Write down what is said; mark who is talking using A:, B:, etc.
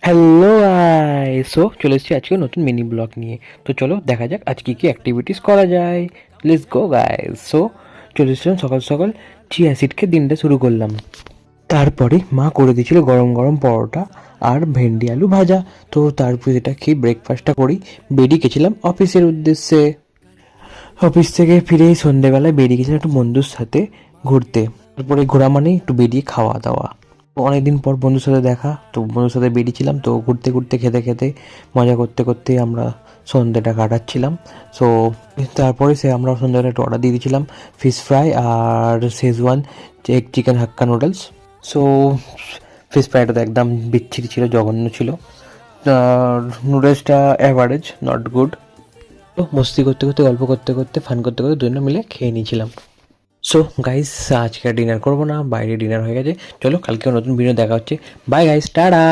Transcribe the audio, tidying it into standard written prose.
A: Hello guys, so চলে এসেছি আজকে নতুন মিনি ব্লগ নিয়ে। তো চলো দেখা যাক আজ কি কি অ্যাক্টিভিটিস করা যায়। Let's go guys. সো চলে এসেছিলাম সকাল সকাল, চিয়া সিড খেয়ে দিনটা শুরু করলাম। তারপরে মা করে দিয়েছিল গরম গরম পরোটা আর ভেন্ডি আলু ভাজা। তো তারপরে এটা খেয়ে ব্রেকফাস্টটা করি, বেরিয়ে গেছিলাম অফিসের উদ্দেশ্যে। অফিস থেকে ফিরেই সন্ধেবেলায় বেরিয়ে গেছিলাম একটু বন্ধুর সাথে ঘুরতে। তারপরে ঘোরা মানেই একটু বেরিয়ে খাওয়া দাওয়া। তো অনেকদিন পর বন্ধুর সাথে দেখা, তো বন্ধুর সাথে বেরিয়েছিলাম, তো ঘুরতে ঘুরতে খেতে খেতে মজা করতে করতে আমরা সন্ধ্যেটা কাটাচ্ছিলাম। সো তারপরে আমরা সন্ধ্যাবেলা একটু অর্ডার দিয়ে দিয়েছিলাম ফিশ ফ্রাই আর শেজওয়ান এগ চিকেন হাক্কা নুডলস। সো ফিশ ফ্রাইটা তো একদম বিচ্ছিরি ছিল, জঘন্য ছিল। আর নুডলসটা অ্যাভারেজ, নট গুড। তো মস্তি করতে করতে, গল্প করতে করতে, ফান করতে করতে দুজনে মিলে খেয়ে নিয়েছিলাম। সো গাইস, আজকে ডিনার করবো না, বাইরে ডিনার হয়ে গেছে। চলো কালকে নতুন ভিডিও দেখা হচ্ছে। Bye guys, tata.